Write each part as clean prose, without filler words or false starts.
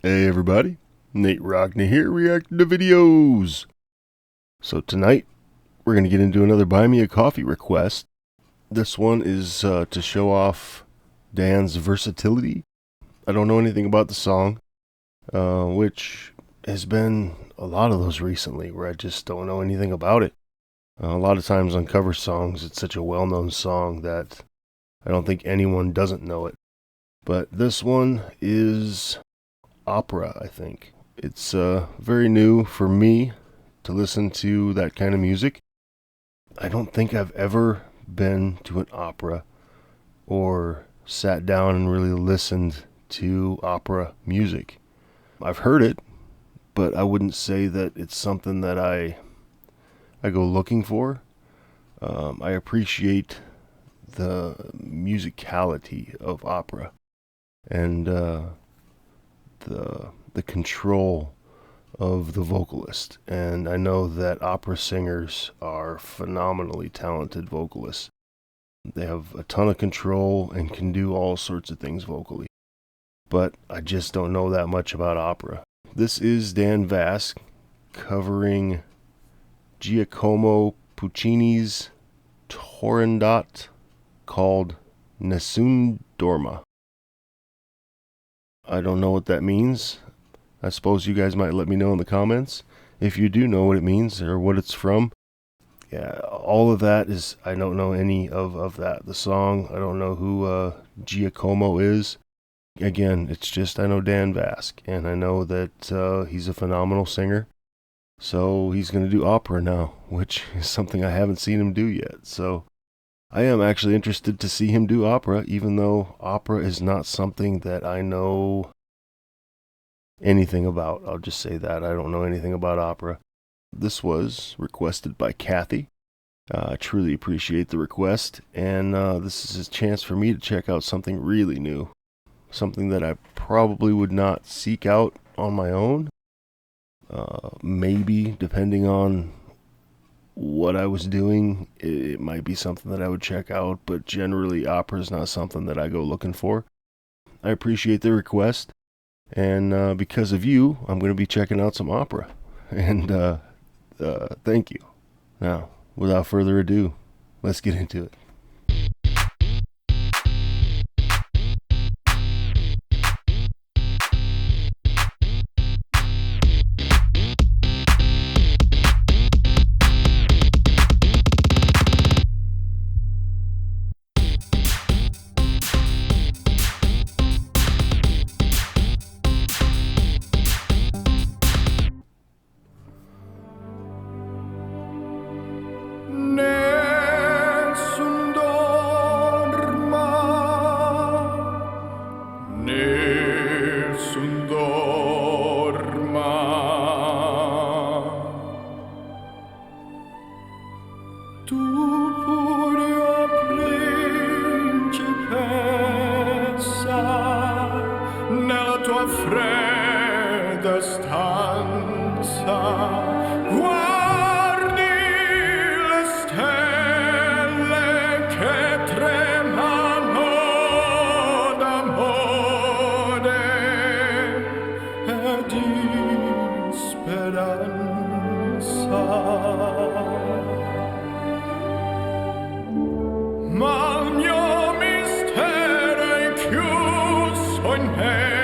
Hey everybody, Nate Rockne here, reacting to videos. So tonight, we're going to get into another Buy Me a Coffee request. This one is to show off Dan's versatility. I don't know anything about the song, which has been a lot of those recently where I just don't know anything about it. A lot of times on cover songs, it's such a well-known song that I don't think anyone doesn't know it. But this one is opera, I think. It's very new for me to listen to that kind of music. I don't think I've ever been to an opera or sat down and really listened to opera music. I've heard it, but I wouldn't say that it's something that I go looking for. I appreciate the musicality of opera and the control of the vocalist, and I know that opera singers are phenomenally talented vocalists. They have a ton of control and can do all sorts of things vocally, but I just don't know that much about opera. This is Dan Vasc covering Giacomo Puccini's Turandot called Nessun Dorma. I don't know what that means. I suppose you guys might let me know in the comments if you do know what it means or what it's from. Yeah, all of that is, I don't know any of that. The song, I don't know who Giacomo is. Again, it's just I know Dan Vasc, and I know that he's a phenomenal singer. So he's going to do opera now, which is something I haven't seen him do yet. So I am actually interested to see him do opera, even though opera is not something that I know anything about. I'll just say that. I don't know anything about opera. This was requested by Kathy. I truly appreciate the request, and this is a chance for me to check out something really new. Something that I probably would not seek out on my own. Maybe, depending on what I was doing, it might be something that I would check out, but generally opera is not something that I go looking for. I appreciate the request, and because of you, I'm going to be checking out some opera, and thank you. Now, without further ado, let's get into it. Nessun dorma, nessun dorma. Tu pure, o principessa, nella tua fredda stanza, guardi le stelle che tremano d'amore e di speranza. Ma il mio mistero è chiuso in me.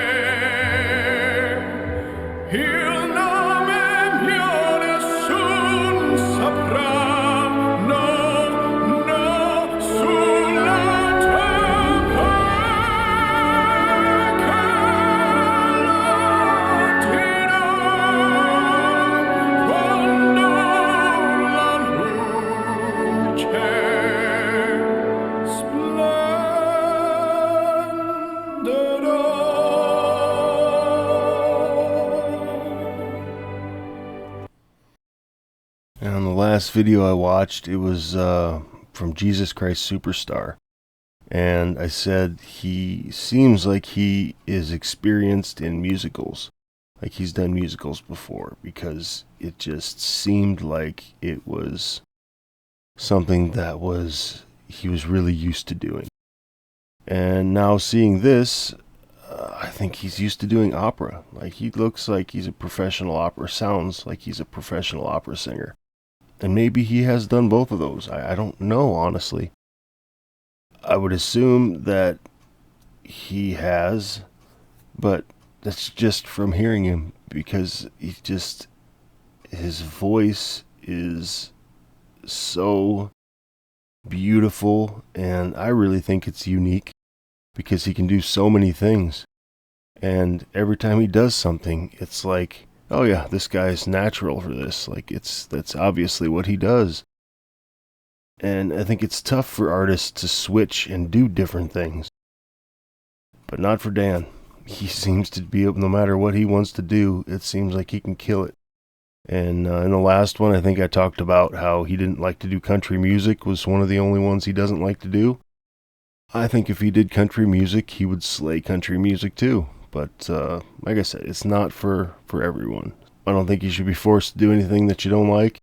Il nome mio nessun saprà, no, no, sulla terra che la dirò quando la luce And on the last video I watched, it was from Jesus Christ Superstar. And I said he seems like he is experienced in musicals. Like he's done musicals before, because it just seemed like it was something that he was really used to doing. And now seeing this, I think he's used to doing opera. Like, he looks like he's a professional opera, sounds like he's a professional opera singer. And maybe he has done both of those. I don't know, honestly. I would assume that he has, but that's just from hearing him, because his voice is so beautiful, and I really think it's unique because he can do so many things. And every time he does something, it's like, oh yeah, this guy's natural for this. Like, that's obviously what he does. And I think it's tough for artists to switch and do different things. But not for Dan. He seems to be able, no matter what he wants to do, it seems like he can kill it. And in the last one, I think I talked about how he didn't like to do country music, was one of the only ones he doesn't like to do. I think if he did country music, he would slay country music too. But like I said, it's not for everyone. I don't think you should be forced to do anything that you don't like.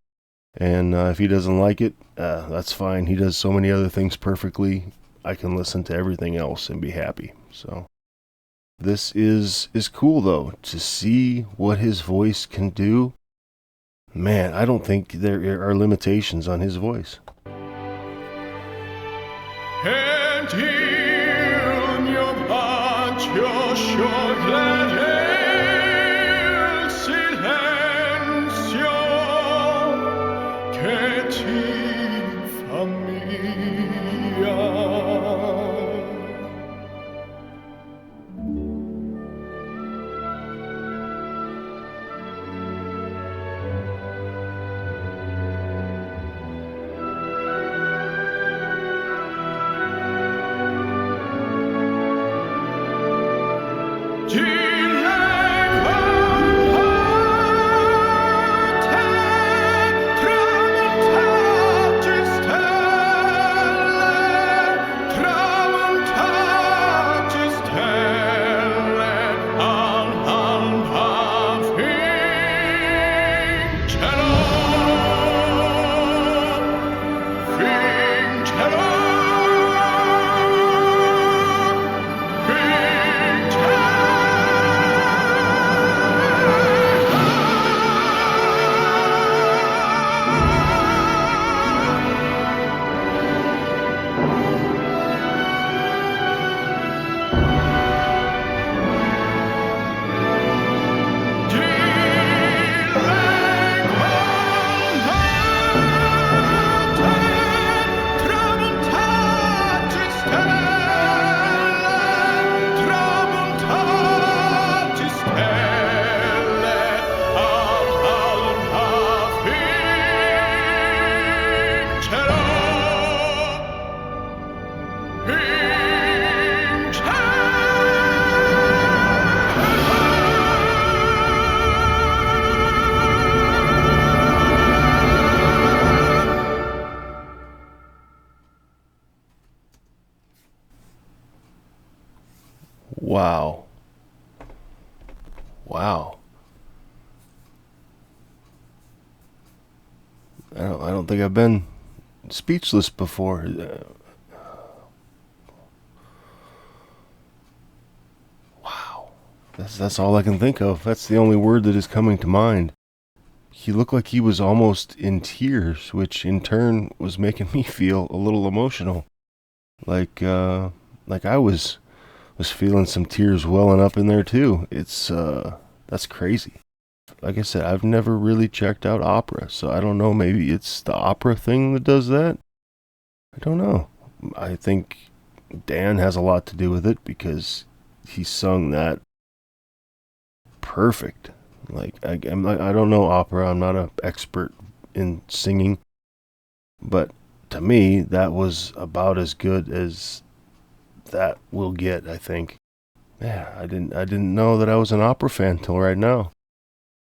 And if he doesn't like it, that's fine. He does so many other things perfectly. I can listen to everything else and be happy. So this is cool, though, to see what his voice can do. Man, I don't think there are limitations on his voice. And il mio bacio scioglierà il silenzio che ti fa mia. Wow. Wow. I don't think I've been speechless before. Wow. That's all I can think of. That's the only word that is coming to mind. He looked like he was almost in tears, which in turn was making me feel a little emotional. Like I was feeling some tears welling up in there too. It's that's crazy. Like I said, I've never really checked out opera, so I don't know, maybe it's the opera thing that does that? I don't know. I think Dan has a lot to do with it because he sung that perfect. Like, I don't know opera, I'm not an expert in singing, but to me, that was about as good as that will get, I think. Yeah, I didn't know that I was an opera fan till right now.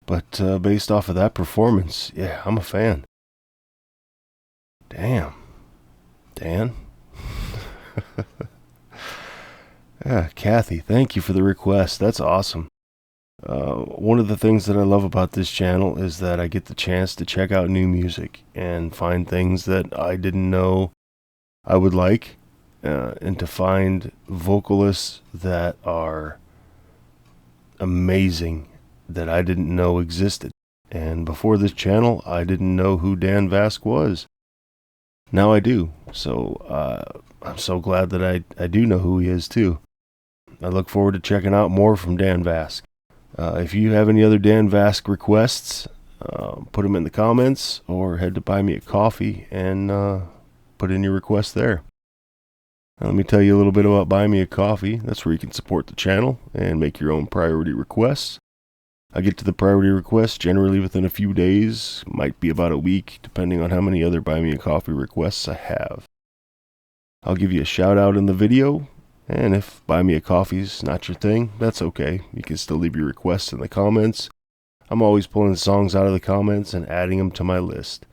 But based off of that performance, yeah, I'm a fan. Damn. Dan? Yeah, Kathy, thank you for the request. That's awesome. One of the things that I love about this channel is that I get the chance to check out new music and find things that I didn't know I would like, and to find vocalists that are amazing that I didn't know existed. And before this channel, I didn't know who Dan Vasc was. Now I do. So I'm so glad that I do know who he is too. I look forward to checking out more from Dan Vasc. If you have any other Dan Vasc requests, put them in the comments or head to Buy Me a Coffee and put in your request there. Now, let me tell you a little bit about Buy Me a Coffee. That's where you can support the channel and make your own priority requests. I get to the priority requests generally within a few days, might be about a week, depending on how many other Buy Me a Coffee requests I have. I'll give you a shout out in the video, and if Buy Me a Coffee's not your thing, that's okay. You can still leave your requests in the comments. I'm always pulling songs out of the comments and adding them to my list.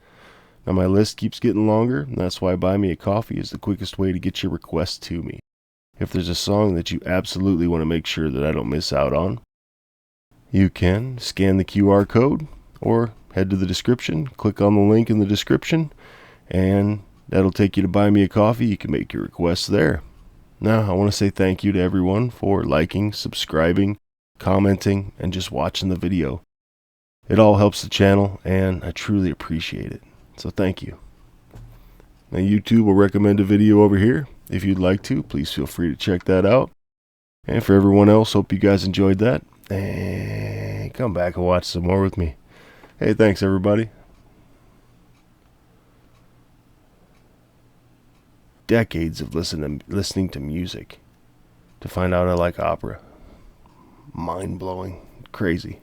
Now my list keeps getting longer, and that's why Buy Me a Coffee is the quickest way to get your requests to me. If there's a song that you absolutely want to make sure that I don't miss out on, you can scan the QR code or head to the description, click on the link in the description, and that'll take you to Buy Me a Coffee. You can make your requests there. Now, I want to say thank you to everyone for liking, subscribing, commenting, and just watching the video. It all helps the channel, and I truly appreciate it. So thank you. Now, YouTube will recommend a video over here. If you'd like to, please feel free to check that out. And for everyone else, hope you guys enjoyed that. And come back and watch some more with me. Hey, thanks everybody. Decades of listening to music to find out I like opera. Mind-blowing. Crazy.